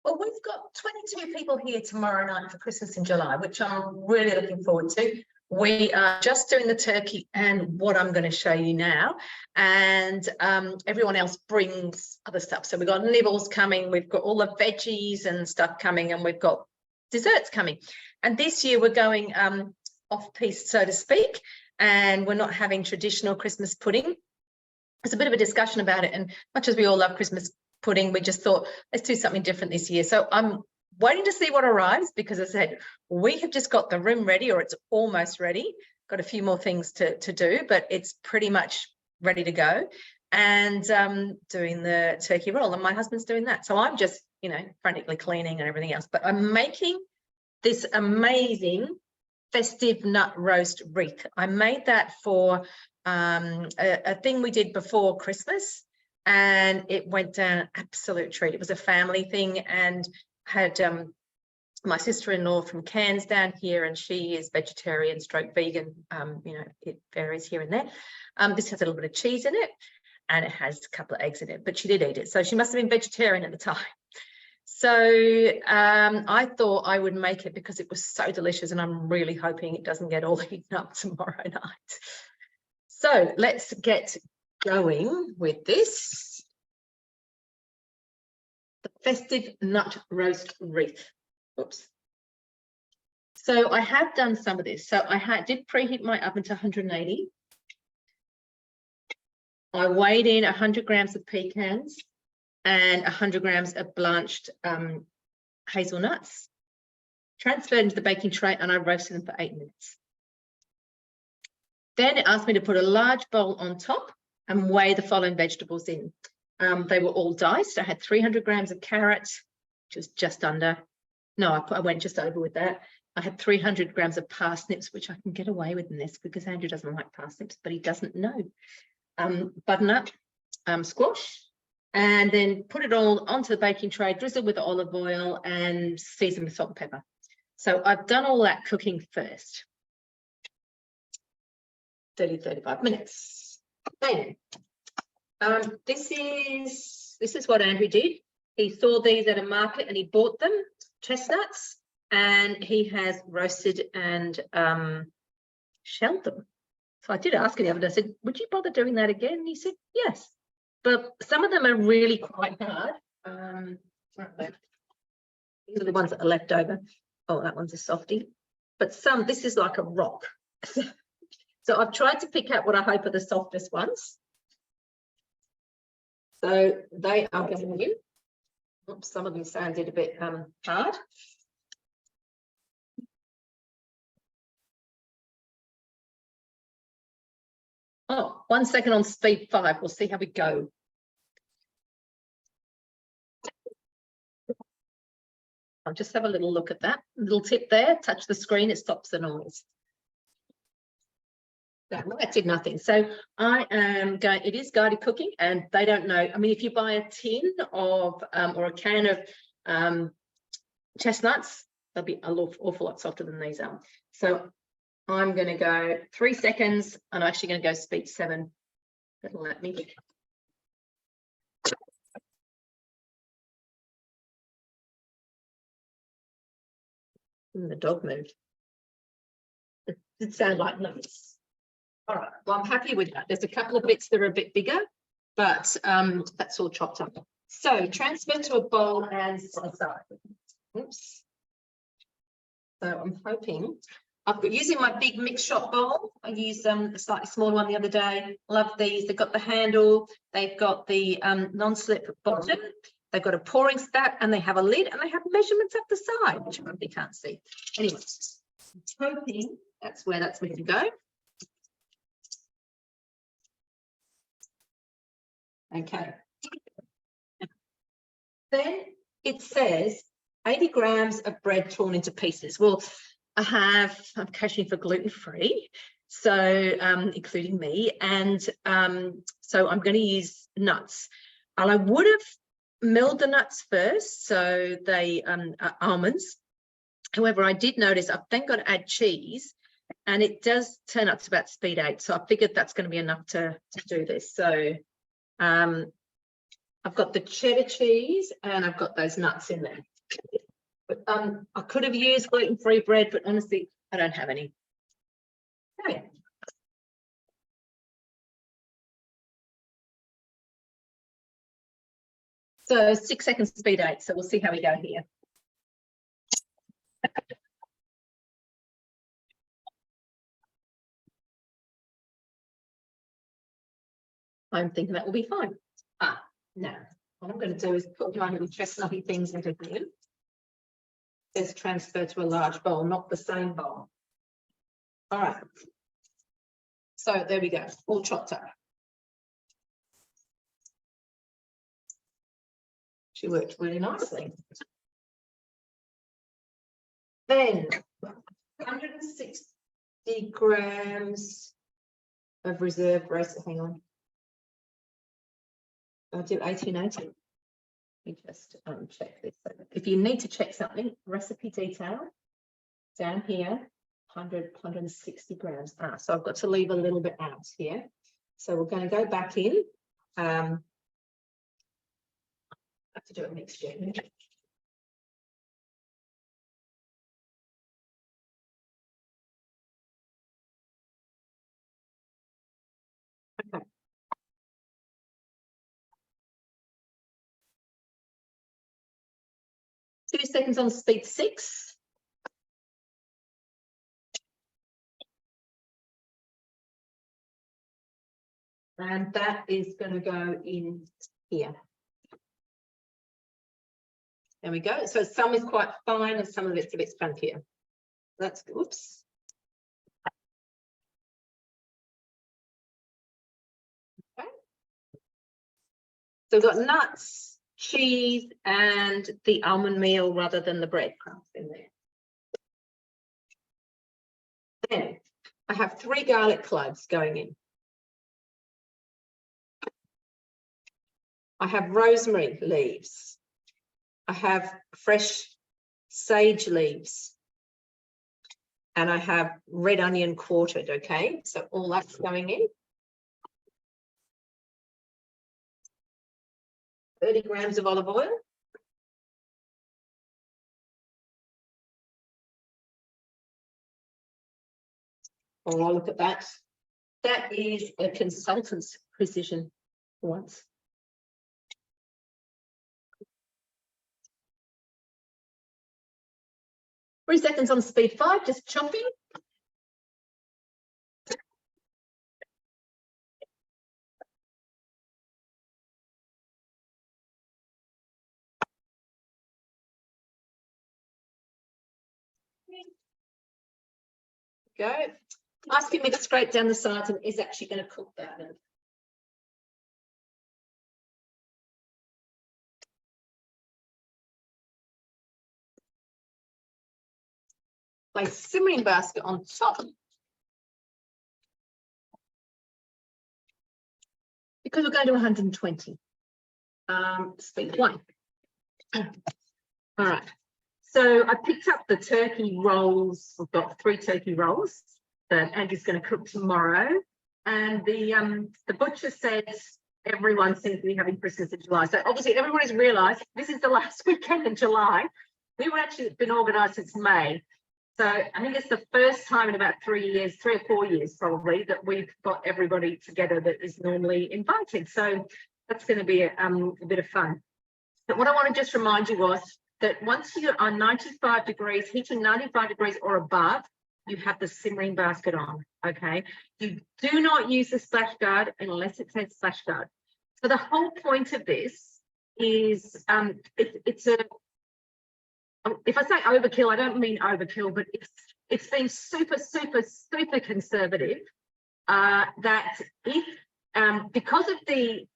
Well, we've got 22 people here tomorrow night for Christmas in July, which I'm really looking forward to. We are just doing the turkey and what I'm going to show you now. And everyone else brings other stuff. So we've got nibbles coming, we've got all the veggies and stuff coming, and we've got desserts coming. And this year we're going off-piste, so to speak, and we're not having traditional Christmas pudding. There's a bit of a discussion about it, and much as we all love Christmas pudding, we just thought, let's do something different this year. So I'm waiting to see what arrives, because as I said, we have just got the room ready, or it's almost ready. Got a few more things to do, but it's pretty much ready to go. And doing the turkey roll, and my husband's doing that. So I'm just, you know, frantically cleaning and everything else. But I'm making this amazing festive nut roast wreath. I made that for a thing we did before Christmas, and it went down an absolute treat. It was a family thing, and had my sister-in-law from Cairns down here, and she is vegetarian stroke vegan. You know, it varies here and there. This has a little bit of cheese in it, and it has a couple of eggs in it, but she did eat it, so she must have been vegetarian at the time. So I thought I would make it because it was so delicious, and I'm really hoping it doesn't get all eaten up tomorrow night. So let's get going with this. The festive nut roast wreath. Oops. So I have done some of this. So I did preheat my oven to 180. I weighed in 100 grams of pecans and 100 grams of blanched hazelnuts, transferred into the baking tray, and I roasted them for 8 minutes. Then it asked me to put a large bowl on top and weigh the following vegetables in. They were all diced. I had 300 grams of carrots, which was just under. No, I went just over with that. I had 300 grams of parsnips, which I can get away with in this because Andrew doesn't like parsnips, but he doesn't know. Butternut, squash, and then put it all onto the baking tray, drizzle with olive oil and season with salt and pepper. So I've done all that cooking first. 35 minutes. Then this is what Andrew did. He saw these at a market and he bought them, chestnuts, and he has roasted and shelled them. So I did ask him the other day, I said, would you bother doing that again? And he said, yes. But some of them are really quite hard. These are the ones that are left over. Oh, that one's a softie. But this is like a rock. So I've tried to pick out what I hope are the softest ones. So they are going in. Oops, some of them sounded a bit hard. Oh, 1 second on speed 5. We'll see how we go. I'll just have a little look at that. Little tip there, touch the screen, it stops the noise. That did nothing. So I am going, it is guided cooking, and they don't know. I mean, if you buy a tin of or a can of chestnuts, they'll be an awful lot softer than these are. So I'm going to go 3 seconds, and I'm actually going to go speed 7. That'll let me. And the dog moved. It did sound like nuts. All right, well, I'm happy with that. There's a couple of bits that are a bit bigger, but that's all chopped up. So transfer to a bowl and set aside. Oops. So I'm hoping, I've got using my big mix shop bowl. I used a slightly smaller one the other day. Love these. They've got the handle, they've got the non-slip bottom, they've got a pouring spout, and they have a lid, and they have measurements up the side, which you probably can't see. Anyway, I'm hoping that's where that's meant to go. Okay. Then it says 80 grams of bread torn into pieces. Well, I'm occasionally for gluten-free, so including me, and so I'm going to use nuts. And I would have milled the nuts first, so they are almonds. However, I did notice I've then got to add cheese, and it does turn up to about speed 8. So I figured that's going to be enough to do this. So I've got the cheddar cheese and I've got those nuts in there. But I could have used gluten-free bread, but honestly, I don't have any. Okay. So 6 seconds speed 8. So we'll see how we go here. I'm thinking that will be fine. Now what I'm going to do is put my little chestnutty things into here. Let's transfer to a large bowl, not the same bowl. All right. So there we go, all chopped up. She worked really nicely. Then 160 grams of reserve roast. Hang on. I'll do 1880. Let me just check this. If you need to check something, recipe detail down here, 160 grams. So I've got to leave a little bit out here. So we're going to go back in. I have to do it next year. Okay. Two seconds on speed 6. And that is going to go in here. There we go. So some is quite fine and some of it's a bit spunkier. That's good. Oops. Okay. So we've got nuts, cheese, and the almond meal rather than the breadcrumbs in there. Then I have 3 garlic cloves going in. I have rosemary leaves. I have fresh sage leaves. And I have red onion quartered, okay? So all that's going in. 30 grams of olive oil. Oh, look at that. That is a consultant's precision for once. Three seconds on speed 5, just chopping. Go. Asking me to scrape down the sides and is actually going to cook that. Place simmering basket on top. Because we're going to 120. Speed 1. All right. So I picked up the turkey rolls. We've got 3 turkey rolls that Andrew's going to cook tomorrow. And the butcher said everyone seems to be having Christmas in July. So obviously everybody's realised this is the last weekend in July. We were actually been organised since May. So I think it's the first time in about 3 years, 3 or 4 years probably, that we've got everybody together that is normally invited. So that's going to be a bit of fun. But what I want to just remind you was that once you are 95 degrees, heating 95 degrees or above, you have the simmering basket on, okay? You do not use the splash guard unless it says splash guard. So the whole point of this is it's a, if I say overkill, I don't mean overkill, but it's been super, super, super conservative that if, because of the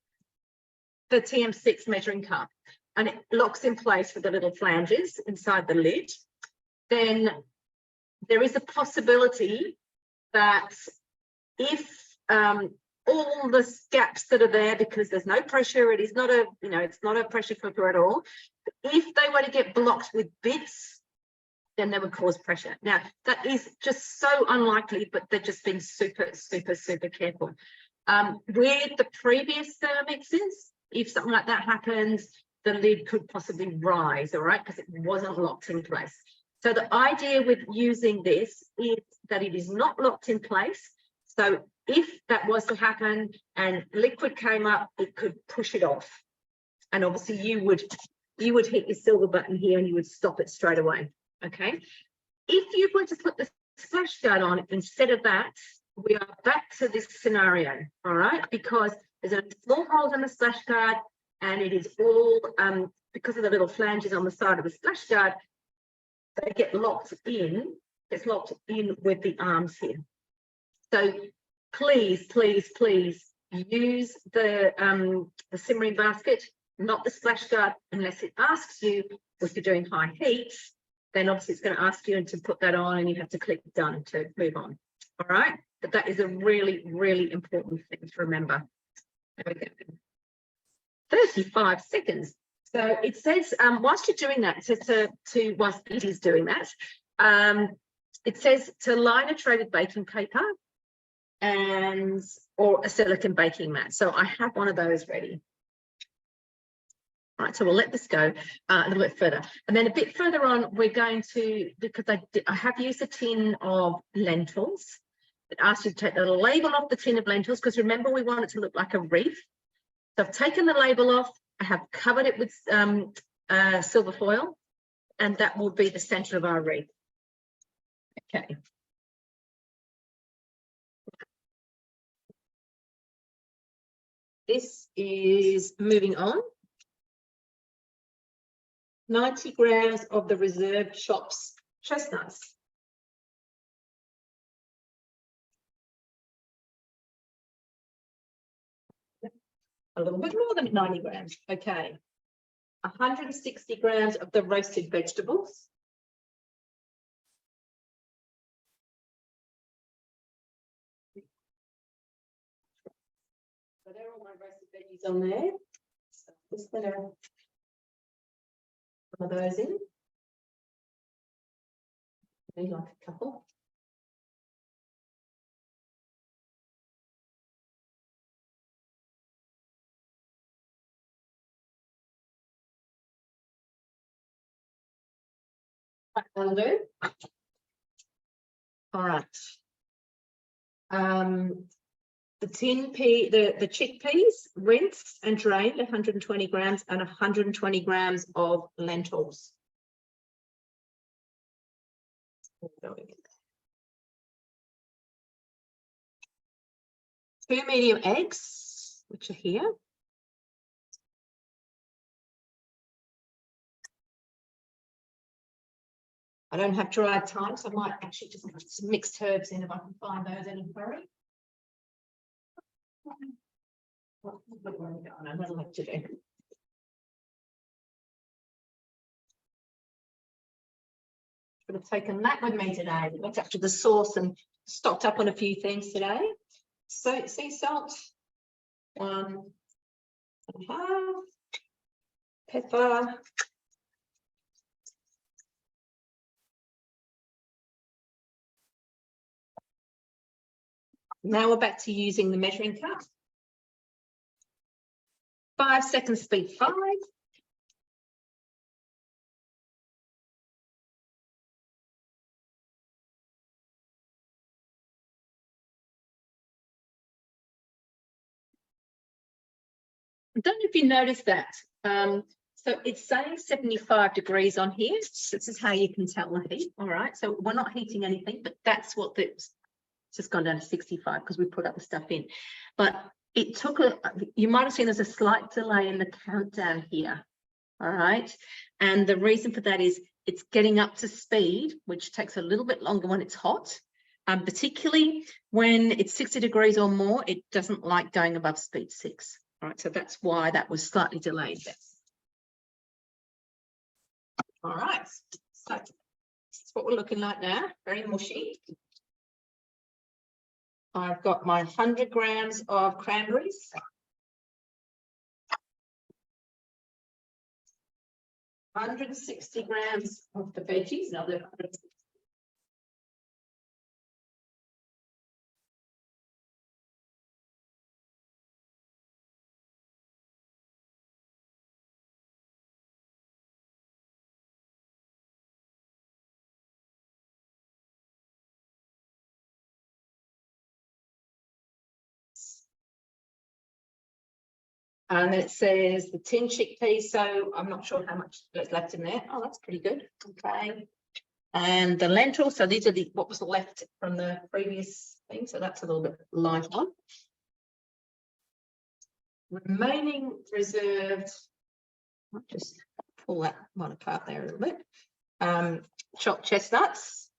TM6 measuring cup, and it locks in place with the little flanges inside the lid, then there is a possibility that if all the gaps that are there, because there's no pressure, it is not a, it's not a pressure cooker at all, if they were to get blocked with bits, then they would cause pressure. Now, that is just so unlikely, but they've just been super, super, super careful. With the previous mixes, if something like that happens, the lid could possibly rise, all right, because it wasn't locked in place. So the idea with using this is that it is not locked in place. So if that was to happen and liquid came up, it could push it off. And obviously you would hit your silver button here and you would stop it straight away, okay? If you were to put the splash guard on instead of that, we are back to this scenario, all right? Because there's a small hole in the splash guard and it is all, because of the little flanges on the side of the splash guard, they get locked in. It's locked in with the arms here. So please, please, please use the simmering basket, not the splash guard, unless it asks you, if you're doing high heat, then obviously it's going to ask you to put that on and you have to click done to move on. All right, but that is a really, really important thing to remember. There we go. 35 seconds. So it says, whilst you're doing that, it says whilst it is doing that, it says to line a tray with baking paper or a silicone baking mat. So I have one of those ready. All right, so we'll let this go a little bit further. And then a bit further on, we're going to, because I have used a tin of lentils. It asks you to take the label off the tin of lentils, because remember, we want it to look like a wreath. So I've taken the label off, I have covered it with silver foil, and that will be the center of our wreath. Okay. This is moving on. 90 grams of the reserved shops chestnuts. A little bit more than 90 grams. Okay. 160 grams of the roasted vegetables. So there are all my roasted veggies on there. So just going to put those in. Maybe like a couple. That'll do. All right. The chickpeas, rinsed and drained, 120 grams, and 120 grams of lentils. 2 medium eggs, which are here. I don't have dried thyme, so I might actually just put some mixed herbs in if I can find those in a hurry. I don't like to do. Should have taken that with me today. Went up to the source and stocked up on a few things today. So sea salt, 1.5, pepper, now we're back to using the measuring cup. 5 seconds, speed 5. I don't know if you noticed that. So it's saying 75 degrees on here. This is how you can tell the heat. All right. So we're not heating anything, but that's what it's just gone down to 65 because we put up the stuff in. But it took you might have seen there's a slight delay in the countdown here. All right. And the reason for that is it's getting up to speed, which takes a little bit longer when it's hot. Particularly when it's 60 degrees or more, it doesn't like going above speed 6. All right, so that's why that was slightly delayed there. All right, so that's what we're looking like now, very mushy. I've got my 100 grams of cranberries. 160 grams of the veggies, another 160. And then it says the tin chickpeas, so I'm not sure how much is left in there. Oh, that's pretty good. Okay. And the lentils, so these are what was left from the previous thing, so that's a little bit light one. Remaining reserved, I'll just pull that one apart there a little bit. Chopped chestnuts.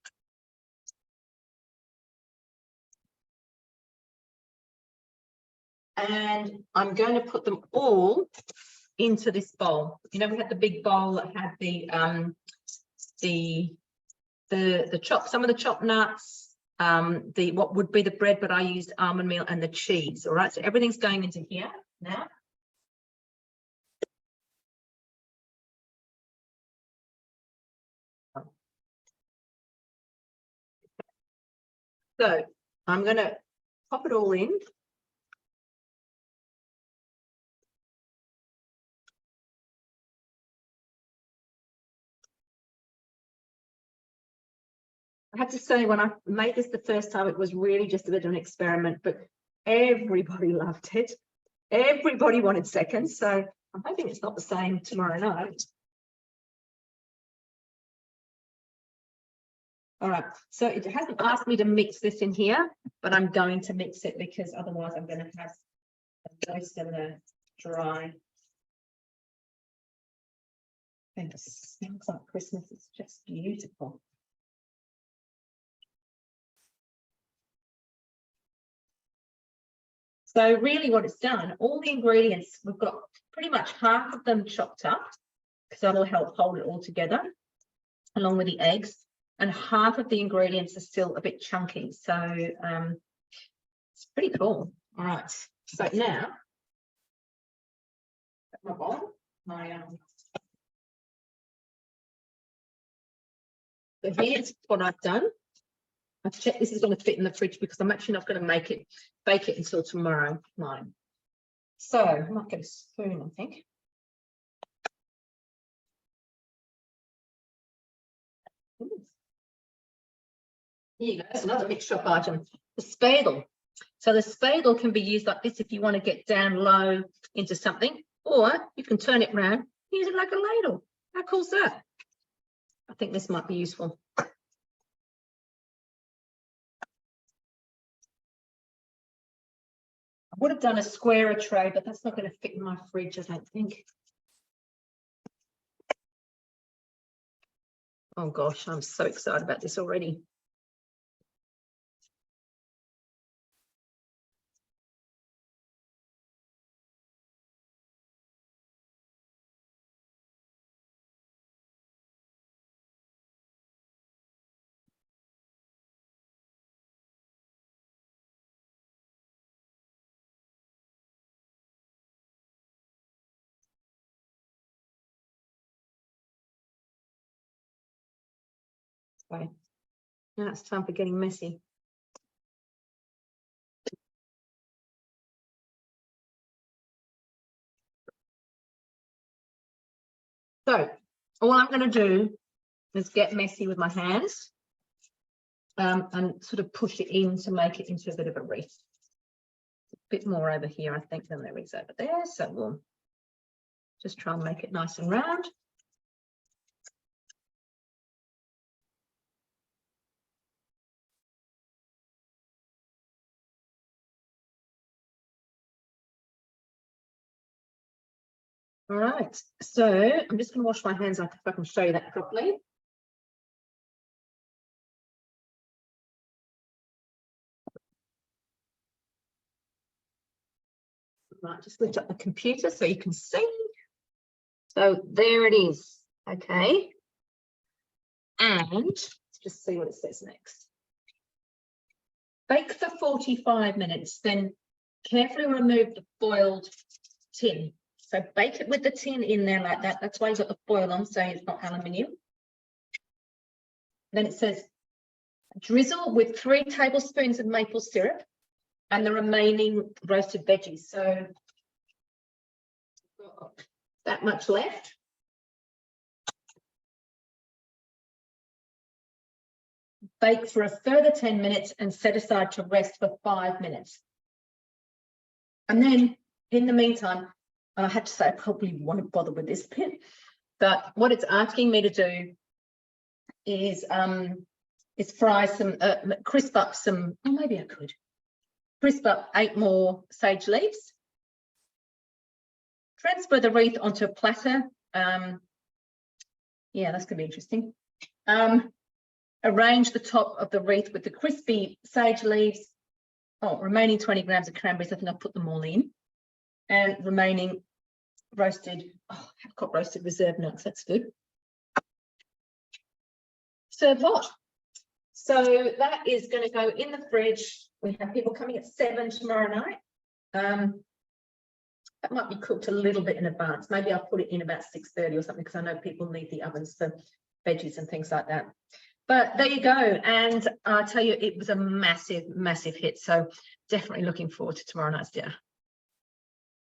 And I'm going to put them all into this bowl. You know, we had the big bowl that had the some of the chopped nuts, what would be the bread, but I used almond meal, and the cheese. All right, so everything's going into here now. So I'm going to pop it all in. I have to say, when I made this the first time, it was really just a bit of an experiment, but everybody loved it. Everybody wanted seconds, so I'm hoping it's not the same tomorrow night. All right, so it hasn't asked me to mix this in here, but I'm going to mix it because otherwise I'm going to have most of the dry. And it smells like Christmas. It's just beautiful. So really what it's done, all the ingredients, we've got pretty much half of them chopped up, because that'll help hold it all together, along with the eggs, and half of the ingredients are still a bit chunky. So it's pretty cool. All right, so now my bowl, so here's what I've done. I've checked this is going to fit in the fridge because I'm actually not going to bake it until tomorrow night. So I might get a spoon, I think. Here you go, that's another mixed shop item, the spadle. So the spadle can be used like this if you want to get down low into something, or you can turn it around, use it like a ladle. How cool is that? I think this might be useful. I would have done a squarer tray, but that's not going to fit in my fridge, I don't think. Oh gosh, I'm so excited about this already. Okay, now it's time for getting messy. So all I'm going to do is get messy with my hands and sort of push it in to make it into a bit of a wreath. A bit more over here, I think, than there is over there. So we'll just try and make it nice and round. All right, so I'm just going to wash my hands if I can show you that properly. Right, just lift up the computer so you can see. So there it is. Okay. And let's just see what it says next. Bake for 45 minutes, then carefully remove the foiled tin. So bake it with the tin in there like that. That's why you've got the foil on, so it's not aluminium. Then it says drizzle with 3 tablespoons of maple syrup and the remaining roasted veggies. So that much left. Bake for a further 10 minutes and set aside to rest for 5 minutes. And then in the meantime, And I have to say, I probably won't bother with this bit, but what it's asking me to do is fry some, crisp up some, oh, maybe I could crisp up 8 more sage leaves, transfer the wreath onto a platter. Yeah, that's gonna be interesting. Arrange the top of the wreath with the crispy sage leaves. Oh, remaining 20 grams of cranberries. I think I'll put them all in. And remaining roasted, oh, I've got roasted reserve nuts. That's good. Serve hot. So that is going to go in the fridge. We have people coming at 7 tomorrow night. That might be cooked a little bit in advance. Maybe I'll put it in about 6:30 or something, because I know people need the ovens for veggies and things like that. But there you go. And I'll tell you, it was a massive, massive hit. So definitely looking forward to tomorrow night's dinner.